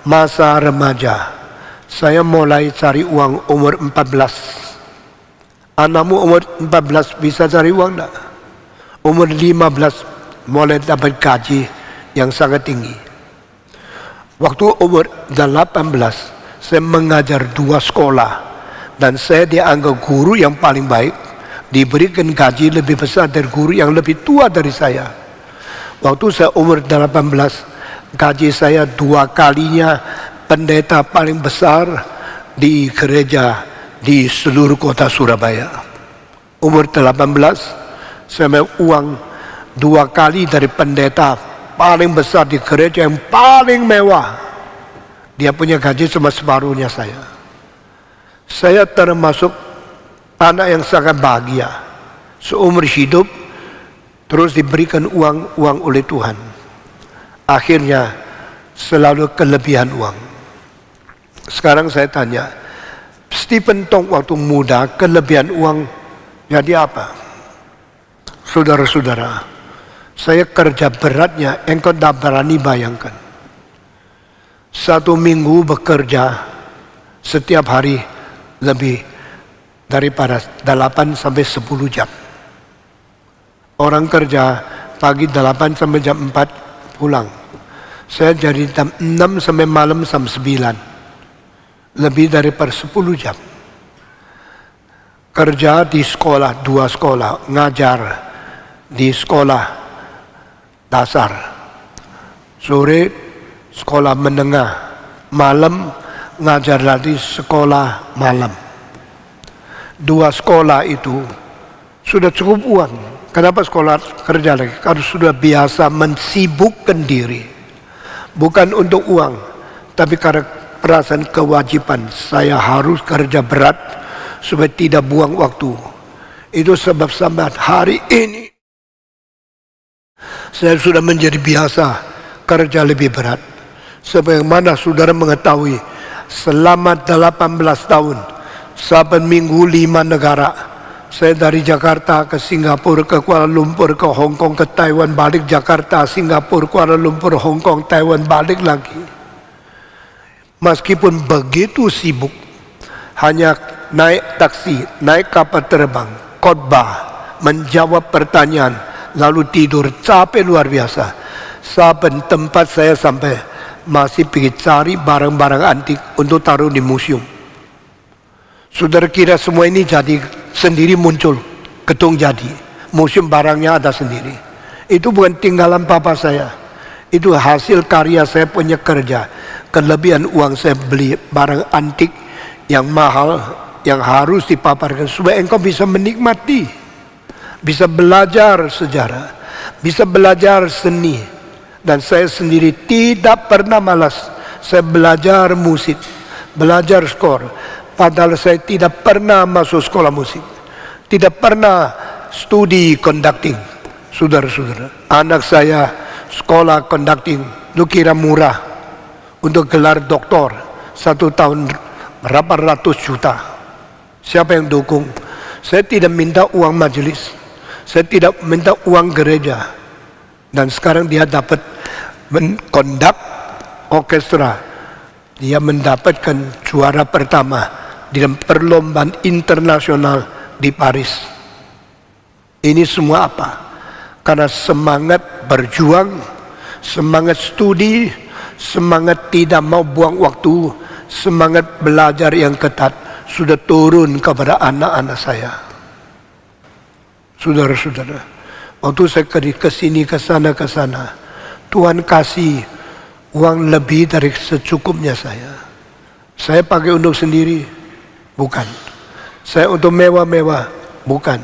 masa remaja. Saya mulai cari uang umur 14. Anakmu umur 14 bisa cari uang enggak? Umur 15 mulai dapat gaji yang sangat tinggi. Waktu umur 18 saya mengajar 2 sekolah dan saya dianggap guru yang paling baik, diberikan gaji lebih besar dari guru yang lebih tua dari saya. Waktu saya umur 18, gaji saya 2 kalinya pendeta paling besar di gereja di seluruh kota Surabaya. Umur 18, saya punya uang 2 kali dari pendeta paling besar di gereja yang paling mewah. Dia punya gaji cuma separuhnya saya. Saya termasuk anak yang sangat bahagia. Seumur hidup terus diberikan uang oleh Tuhan. Akhirnya selalu kelebihan uang. Sekarang saya tanya, Stephen Tong waktu muda kelebihan uang jadi apa? Saudara-saudara, saya kerja beratnya, engkau tidak berani bayangkan. 1 minggu bekerja setiap hari lebih daripada 8 sampai 10 jam. Orang kerja pagi 8 sampai jam 4 pulang. Saya jadi jam 6 sampai malam jam 9. Lebih daripada 10 jam. Kerja di sekolah, 2 sekolah, ngajar di sekolah dasar. Sore sekolah menengah, malam ngajar lagi sekolah malam. 2 sekolah itu sudah cukup uang. Kenapa sekolah kerja lagi? Karena sudah biasa mensibukkan diri. Bukan untuk uang, tapi karena perasaan kewajiban. Saya harus kerja berat supaya tidak buang waktu. Itu sebab sampai hari ini saya sudah menjadi biasa kerja lebih berat. Sebagaimana saudara mengetahui, selama 18 tahun, saben minggu 5 negara. Saya dari Jakarta ke Singapura, ke Kuala Lumpur, ke Hong Kong, ke Taiwan, balik Jakarta, Singapura, Kuala Lumpur, Hong Kong, Taiwan, balik lagi. Meskipun begitu sibuk, hanya naik taksi, naik kapal terbang, khotbah, menjawab pertanyaan, lalu tidur, capek luar biasa. Saben tempat saya sampai, masih pergi cari barang-barang antik untuk taruh di museum. Saudara kira semua ini jadi sendiri muncul, ketung jadi. Museum barangnya ada sendiri. Itu bukan tinggalan papa saya. Itu hasil karya saya punya kerja. Kelebihan uang saya beli barang antik yang mahal, yang harus dipaparkan supaya engkau bisa menikmati, bisa belajar sejarah, bisa belajar seni. Dan saya sendiri tidak pernah malas. Saya belajar musik, belajar skor. Padahal saya tidak pernah masuk sekolah musik, tidak pernah studi conducting. Saudara-saudara, anak saya sekolah conducting, lu kira murah? Untuk gelar doktor 1 tahun berapa ratus juta. Siapa yang dukung? Saya tidak minta uang majelis, saya tidak minta uang gereja. Dan sekarang dia dapat menkondak orkestra. Dia mendapatkan juara pertama di dalam perlombaan internasional di Paris. Ini semua apa? Karena semangat berjuang, semangat studi, semangat tidak mau buang waktu, semangat belajar yang ketat sudah turun kepada anak-anak saya. Saudara-saudara, waktu saya kesini ke sana, Tuhan kasih uang lebih dari secukupnya saya. Saya pakai untuk sendiri? Bukan. Saya untuk mewah-mewah? Bukan.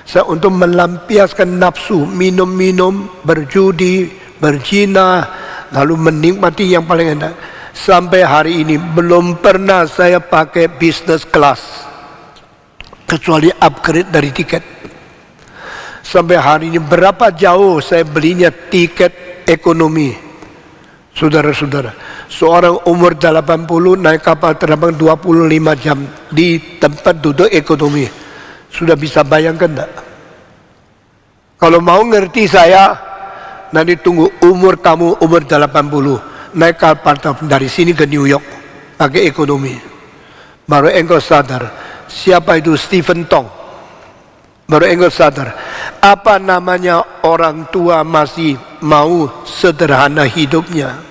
Saya untuk melampiaskan nafsu, minum-minum, berjudi, berzina, lalu menikmati yang paling enak. Sampai hari ini belum pernah saya pakai business class, kecuali upgrade dari tiket. Sampai hari ini berapa jauh saya belinya tiket ekonomi. Saudara-saudara, seorang umur 80 naik kapal terbang 25 jam di tempat duduk ekonomi. Sudah bisa bayangkan enggak? Kalau mau ngerti saya, nanti tunggu umur kamu umur 80. naik kapal dari sini ke New York pakai ekonomi. Baru engkau sadar siapa itu Stephen Tong. Baru engkau sadar apa namanya orang tua masih mau sederhana hidupnya.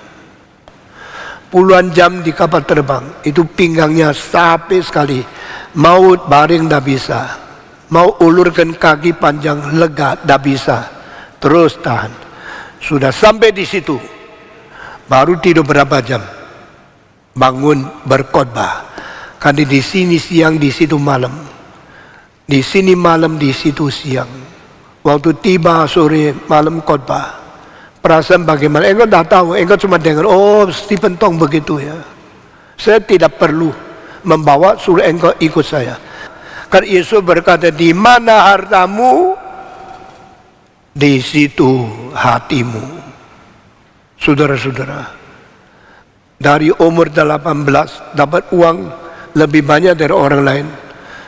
Puluhan jam di kapal terbang, itu pinggangnya sampai sekali. Mau baring tidak bisa, mau ulurkan kaki panjang lega tidak bisa. Terus tahan. Sudah sampai di situ, baru tidur berapa jam, bangun berkhotbah. Karena di sini siang, di situ malam, di sini malam, di situ siang. Waktu tiba sore malam khotbah, perasaan bagaimana? Engkau tidak tahu, engkau cuma dengar, oh Stephen Tong begitu ya. Saya tidak perlu membawa, suruh engkau ikut saya. Karena Yesus berkata, di mana hartamu, di situ hatimu. Saudara-saudara, dari umur 18 dapat uang lebih banyak dari orang lain.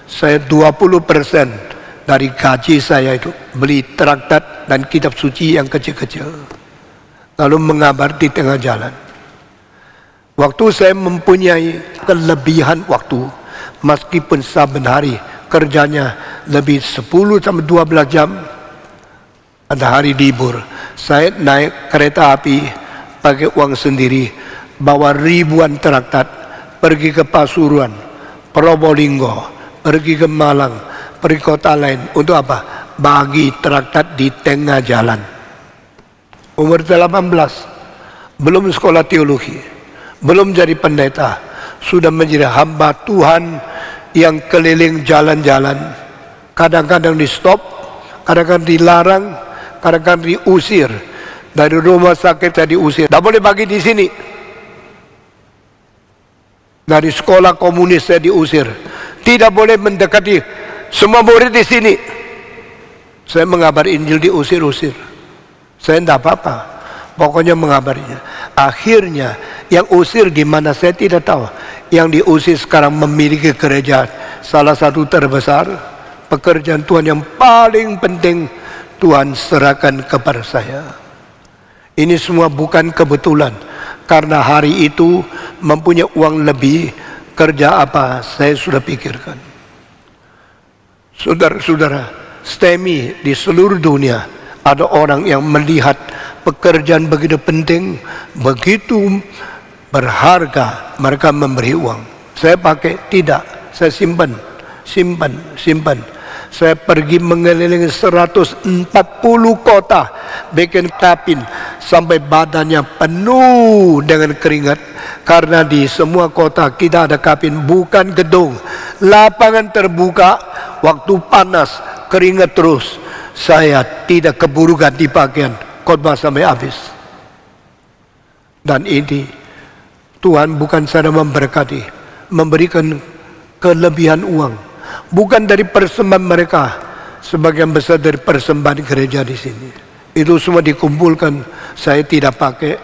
Saya 20% dari gaji saya itu beli traktat dan kitab suci yang kecil-kecil, lalu mengabar di tengah jalan. Waktu saya mempunyai kelebihan waktu, meskipun saben hari kerjanya lebih 10 sampai 12 jam, ada hari libur, saya naik kereta api pakai uang sendiri, bawa ribuan traktat, pergi ke Pasuruan, Probolinggo, pergi ke Malang, pergi kota lain. Untuk apa? Bagi traktat di tengah jalan. Umur 18, belum sekolah teologi, belum jadi pendeta, sudah menjadi hamba Tuhan yang keliling jalan-jalan. Kadang-kadang di stop, kadang-kadang dilarang, kadang-kadang diusir. Dari rumah sakit saya diusir, tidak boleh bagi di sini. Dari sekolah komunis saya diusir, tidak boleh mendekati semua murid di sini. Saya mengabar Injil diusir-usir. Saya tidak apa-apa, pokoknya mengabarinya. Akhirnya yang usir di mana saya tidak tahu. Yang diusir sekarang memiliki gereja salah satu terbesar. Pekerjaan Tuhan yang paling penting Tuhan serahkan kepada saya. Ini semua bukan kebetulan. Karena hari itu mempunyai uang lebih, kerja apa saya sudah pikirkan. Saudara-saudara, STEMI di seluruh dunia ada orang yang melihat pekerjaan begitu penting, begitu berharga, mereka memberi uang. Saya pakai? Tidak, saya simpan. Saya pergi mengelilingi 140 kota, bikin kapin sampai badannya penuh dengan keringat. Karena di semua kota kita ada kapin, bukan gedung, lapangan terbuka. Waktu panas, keringat terus. Saya tidak keburu ganti pakaian, khotbah sampai habis. Dan ini Tuhan bukan saja memberkati, memberikan kelebihan uang, bukan dari persembahan mereka, sebagian besar dari persembahan gereja di sini. Itu semua dikumpulkan, saya tidak pakai.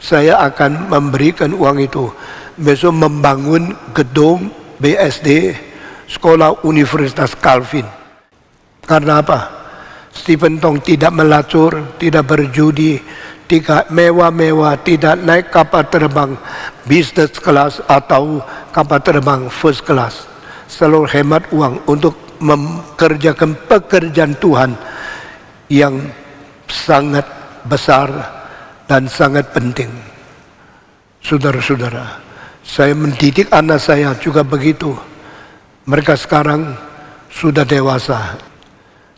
Saya akan memberikan uang itu besok membangun gedung BSD, Sekolah Universitas Calvin. Karena apa? Stephen Tong tidak melacur, tidak berjudi, tidak mewah-mewah, tidak naik kapal terbang business class atau kapal terbang first class. Selalu hemat uang untuk mengerjakan pekerjaan Tuhan yang sangat besar dan sangat penting. Saudara-saudara, saya mendidik anak saya juga begitu. Mereka sekarang sudah dewasa.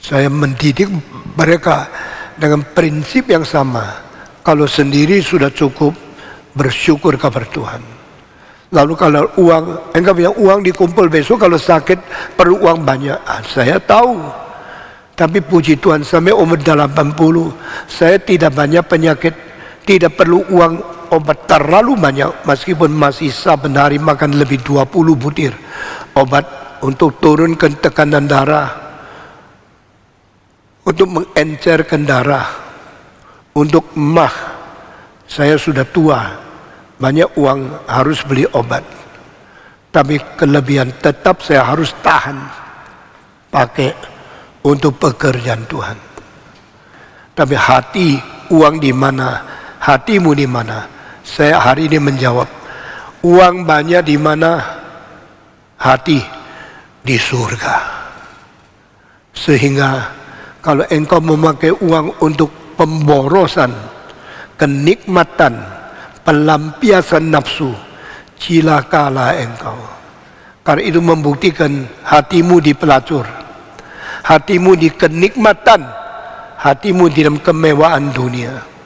Saya mendidik mereka dengan prinsip yang sama. Kalau sendiri sudah cukup, bersyukur kepada Tuhan. Lalu kalau uang, engkau punya uang dikumpul besok, kalau sakit perlu uang banyak. Saya tahu. Tapi puji Tuhan sampai umur 80, saya tidak banyak penyakit, tidak perlu uang obat terlalu banyak. Meskipun masih saben hari makan lebih 20 butir obat untuk turunkan tekanan darah, untuk mengencerkan darah, untuk emah. Saya sudah tua, banyak uang harus beli obat. Tapi kelebihan tetap saya harus tahan pakai untuk pekerjaan Tuhan. Tapi hati, uang di mana, hatimu di mana, Saya hari ini menjawab, uang banyak di mana? Hati di surga. Sehingga kalau engkau memakai uang untuk pemborosan, kenikmatan, pelampiasan nafsu, cilakalah engkau. Karena itu membuktikan hatimu di pelacur, hatimu di kenikmatan, hatimu di dalam kemewahan dunia.